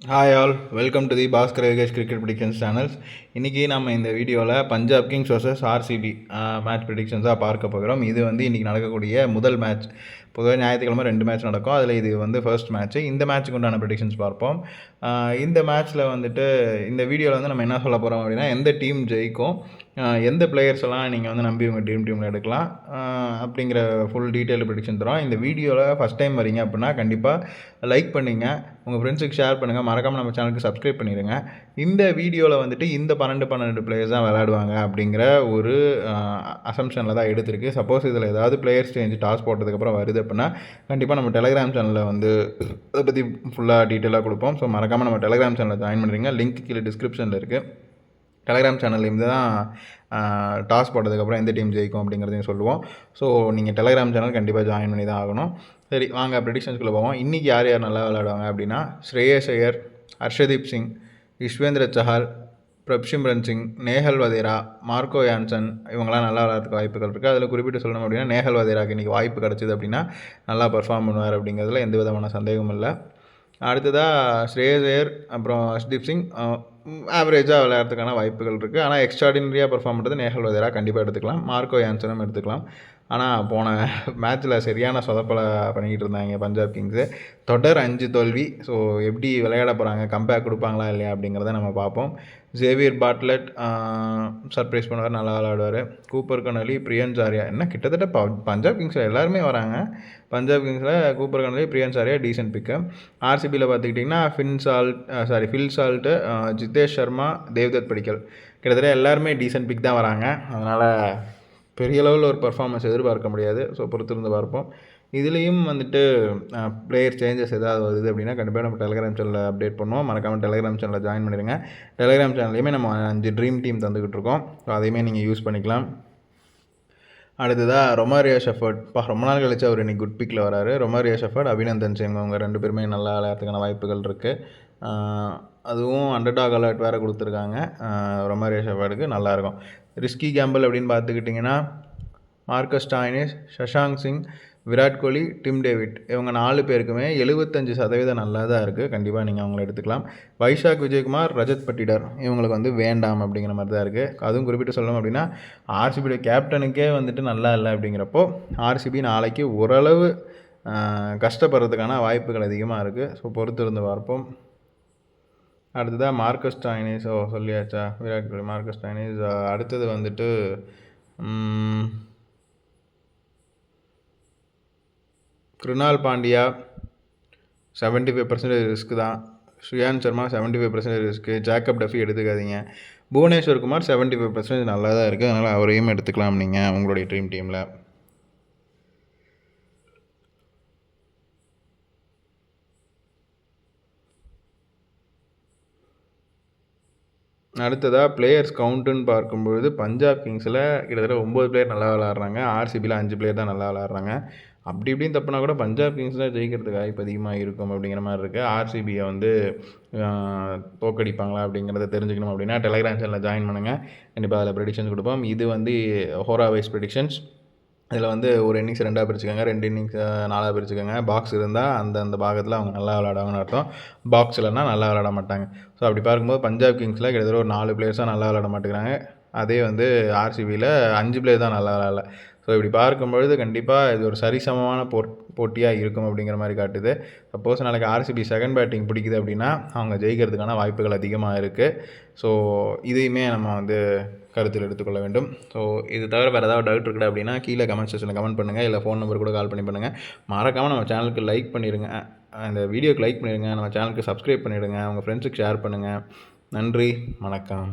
Hi all, welcome to the Bhaskar Yogesh cricket predictions channels. இன்றைக்கி நம்ம இந்த வீடியோவில் Punjab Kings vs RCB match ப்ரிடிக்ஷன்ஸாக பார்க்க போகிறோம். இது இன்றைக்கி நடக்கக்கூடிய முதல் மேட்ச். பொதுவாக ஞாயிற்றுக்கிழமை 2 மேட்ச் நடக்கும். அதில் இது ஃபர்ஸ்ட் மேட்ச்சு. இந்த மேட்ச்சுக்கு உண்டான ப்ரிடிக்ஷன்ஸ் பார்ப்போம். இந்த மேட்ச்சில் இந்த வீடியோவில் நம்ம என்ன சொல்ல போகிறோம் அப்படின்னா, எந்த டீம் ஜெயிக்கும், எந்த பிளேயர்ஸ் எல்லாம் நீங்கள் நம்பி உங்கள் டீமில் எடுக்கலாம் அப்படிங்கிற ஃபுல் டீட்டெயில் ப்ரிடிக்ஷன் தரோம். இந்த வீடியோவில் ஃபஸ்ட் டைம் வரீங்க அப்படின்னா கண்டிப்பாக லைக் பண்ணுங்க, உங்கள் ஃப்ரெண்ட்ஸுக்கு ஷேர் பண்ணுங்கள், மறக்காமல் நம்ம சேனலுக்கு சப்ஸ்கிரைப் பண்ணிடுங்க. இந்த வீடியோவில் இந்த 12 பிளேயர்ஸ் தான் விளையாடுவாங்க அப்படிங்கிற ஒரு அசம்ஷனில் தான் எடுத்திருக்கு. சப்போஸ் இதில் ஏதாவது பிளேயர்ஸ் சேஞ்ச் டாஸ் போட்டதுக்கப்புறம் வருது அப்படின்னா கண்டிப்பாக நம்ம டெலிகிராம் சேனலில் அதை பற்றி ஃபுல்லாக டீட்டெயிலாக கொடுப்போம். ஸோ மறக்காமல் நம்ம டெலிகிராம் சேனலில் ஜாயின் பண்ணுறீங்க. லிங்க் கீழே டிஸ்கிரிப்ஷனில் இருக்குது. டெலிகிராம் சேனல்லேருந்து தான் டாஸ் போட்டதுக்கப்புறம் எந்த டீம் ஜெயிக்கும் அப்படிங்கிறதையும் சொல்லுவோம். ஸோ நீங்கள் டெலிகிராம் சேனல் கண்டிப்பாக ஜாயின் பண்ணி தான் ஆகணும். சரி, வாங்க ப்ரெடிக்ஷன்ஸ்குள்ளே போவோம். இன்றைக்கி யார் யார் நல்லா விளையாடுவாங்க அப்படின்னா, ஸ்ரேயஸ் ஐயர், ஹர்ஷதீப் சிங், யுஸ்வேந்திர சஹல், பிரப்சிம்ரன் சிங், நேஹல் வதேரா, மார்க்கோ யான்சன், இவங்களாம் நல்லா விளையாடுறதுக்கு வாய்ப்புகள் இருக்குது. அதில் குறிப்பிட்டு சொல்லணும் அப்படின்னா, நேஹல் வதேராக்கு இன்றைக்கி வாய்ப்பு கிடச்சிது அப்படின்னா நல்லா பர்ஃபார்ம் பண்ணுவார் அப்படிங்கிறதுல எந்த விதமான சந்தேகமும் இல்லை. அடுத்ததாக ஸ்ரேயஸ் ஐயர் அப்புறம் ஹர்ஷ்தீப் சிங் ஆவரேஜாக விளையாடுறதுக்கான வாய்ப்புகள் இருக்குது. ஆனால் எக்ஸ்ட்ராடினரியாக பர்ஃபார்ம் பண்ணுறது நேஹல் வதேரா கண்டிப்பாக எடுத்துக்கலாம். மார்க்கோ யான்சனும் எடுத்துக்கலாம். ஆனால் போன மேட்ச்சில் சரியான சொதப்பலை பண்ணிக்கிட்டு இருந்தாங்க பஞ்சாப் கிங்ஸு. தொடர் 5 தோல்வி. ஸோ எப்படி விளையாட போகிறாங்க, கம்பேக் கொடுப்பாங்களா இல்லையா அப்படிங்கிறத நம்ம பார்ப்போம். ஜேவியர் பாட்லெட் சர்ப்ரைஸ் பண்ணுவார், நல்லா விளையாடுவார். கூப்பர் கனலி, பிரியன் சாரியா, என்ன கிட்டத்தட்ட பஞ்சாப் கிங்ஸில் எல்லாருமே வராங்க. பஞ்சாப் கிங்ஸில் கூப்பர் கனலி, பிரியன் சாரியா டீசென்ட் பிக்கு. ஆர்சிபியில் பார்த்துக்கிட்டிங்கன்னா ஃபில் சால்ட்டு, ஜிதேஷ் சர்மா, தேவ்தத் படிக்கல், கிட்டத்தட்ட எல்லாருமே டீசென்ட் பிக் தான் வராங்க. அதனால் பெரிய லெவலில் ஒரு பர்ஃபார்மன்ஸ் எதிர்பார்க்க முடியாது. ஸோ பொறுத்திருந்து பார்ப்போம். இதுலேயும் பிளேயர் சேஞ்சஸ் ஏதாவது வருது அப்படின்னா கண்டிப்பாக நம்ம டெலிகிராம் சேனலில் அப்டேட் பண்ணுவோம். மறக்காமல் டெலிகிராம் சேனலில் ஜாயின் பண்ணிடுங்க. டெலிகிராம் சேனல்லையுமே நம்ம 5 ட்ரீம் டீம் தந்துக்கிட்டு இருக்கோம். ஸோ அதையுமே நீங்கள் யூஸ் பண்ணிக்கலாம். அடுத்ததாக ரொமாரியோ ஷெஃபர்ட். ரொம்ப நாள் கழிச்சு அவர் இன்றைக்கி குட் பிக்கில் வராரு. ரொமாரியோ ஷெஃபர்ட், அபிநந்தன் சிங், அவங்க 2 பேருமே நல்லா விளையாடுறதுக்கான வாய்ப்புகள் இருக்குது. அதுவும் அண்டர்டாக் அலர்ட் வேறு கொடுத்துருக்காங்க. ரொமாரியோ ஷெஃபர்டுக்கு நல்லாயிருக்கும். ரிஸ்கி கேம்பிள் அப்படின்னு பார்த்துக்கிட்டிங்கன்னா, Marcus Stoinis, Shashank Singh, Virat Kohli, Tim David, இவங்க 4 பேருக்குமே 75% நல்லா தான் இருக்குது. கண்டிப்பாக நீங்கள் அவங்கள எடுத்துக்கலாம். வைஷாக் விஜயகுமார், ரஜத் பட்டிடர், இவங்களுக்கு வேண்டாம் அப்படிங்கிற மாதிரி தான் இருக்குது. அதுவும் குறிப்பிட்டு சொல்லணும் அப்படின்னா, ஆர்சிபியோட கேப்டனுக்கே நல்லா இல்லை அப்படிங்கிறப்போ ஆர்சிபி நாளைக்கு ஓரளவு கஷ்டப்படுறதுக்கான வாய்ப்புகள் அதிகமாக இருக்குது. ஸோ பொறுத்து இருந்து பார்ப்போம். அடுத்ததாக Marcus Stoinis, சொல்லியாச்சா, Virat Kohli, Marcus Stoinis. அடுத்தது கிருணால் பாண்டியா 75% ரிஸ்க்கு தான். Shreyan Sharma 75% risk. Jacob Duffy எடுத்துக்காதீங்க. புவனேஸ்வர் குமார் 75% நல்லா தான் இருக்குது. அதனால் அவரையும் எடுத்துக்கலாம் நீங்கள் உங்களுடைய ட்ரீம் டீமில். அடுத்ததாக பிளேயர்ஸ் கவுண்ட்டுன்னு பார்க்கும்பொழுது பஞ்சாப் கிங்ஸில் கிட்டத்தட்ட 9 பிளேயர் நல்லா விளாட்றாங்க. ஆர்சிபியில் 5 பிளேயர் தான் நல்லா விளாட்றாங்க. அப்படி இப்படின்னு தப்புனா கூட பஞ்சாப் கிங்ஸ் தான் ஜெயிக்கிறதுக்கு வாய்ப்பு அதிகமாக இருக்கும் அப்படிங்கிற மாதிரி இருக்குது. ஆர்சிபியை தோக்கடிப்பாங்களா அப்படிங்கிறத தெரிஞ்சுக்கணும் அப்படின்னா டெலிகிராம் சேனலில் ஜாயின் பண்ணுங்கள். கண்டிப்பாக அதில் ப்ரெடிக்ஷன்ஸ் கொடுப்போம். இது ஹோரா வைஸ் ப்ரெடிக்ஷன்ஸ். இதில் ஒரு இன்னிங்ஸ் 2ஆக பிரிச்சுக்கோங்க, 2 இன்னிங்ஸ் 4ஆக பிரிச்சுக்கோங்க. பாக்ஸ் இருந்தால் அந்த பாகத்தில் அவங்க நல்லா விளையாடுவாங்கன்னு அர்த்தம். பாக்ஸ் இல்லைன்னா நல்லா விளையாட மாட்டாங்க. ஸோ அப்படி பார்க்கும்போது பஞ்சாப் கிங்ஸில் கிட்டத்தட்ட ஒரு 4 பிளேயர்ஸாக நல்லா விளையாட மாட்டேங்கிறாங்க. அதே ஆர்சிபியில் 5 பிளேயர் தான் நல்லா விளையாடல. ஸோ இப்படி பார்க்கும்பொழுது கண்டிப்பாக இது ஒரு சரிசமமான போட்டியாக இருக்கும் அப்படிங்கிற மாதிரி காட்டுது. சப்போஸ் நாளைக்கு ஆர்சிபி செகண்ட் பேட்டிங் பிடிக்குது அப்படின்னா அவங்க ஜெயிக்கிறதுக்கான வாய்ப்புகள் அதிகமாக இருக்குது. ஸோ இதையுமே நம்ம கருத்தில் எடுத்துக்கொள்ள வேண்டும். ஸோ இது தவிர வேறு ஏதாவது டவுட் இருக்குது அப்படின்னா கீழே கமெண்ட் செக்ஷனில் கமெண்ட் பண்ணுங்கள், இல்லை ஃபோன் நம்பர் கூட கால் பண்ணி பண்ணுங்கள். மறக்காமல் நம்ம சேனலுக்கு லைக் பண்ணிடுங்க, இந்த வீடியோக்கு லைக் பண்ணிடுங்க, நம்ம சேனலுக்கு சப்ஸ்கிரைப் பண்ணிவிடுங்க, உங்கள் ஃப்ரெண்ட்ஸுக்கு ஷேர் பண்ணுங்கள். நன்றி, வணக்கம்.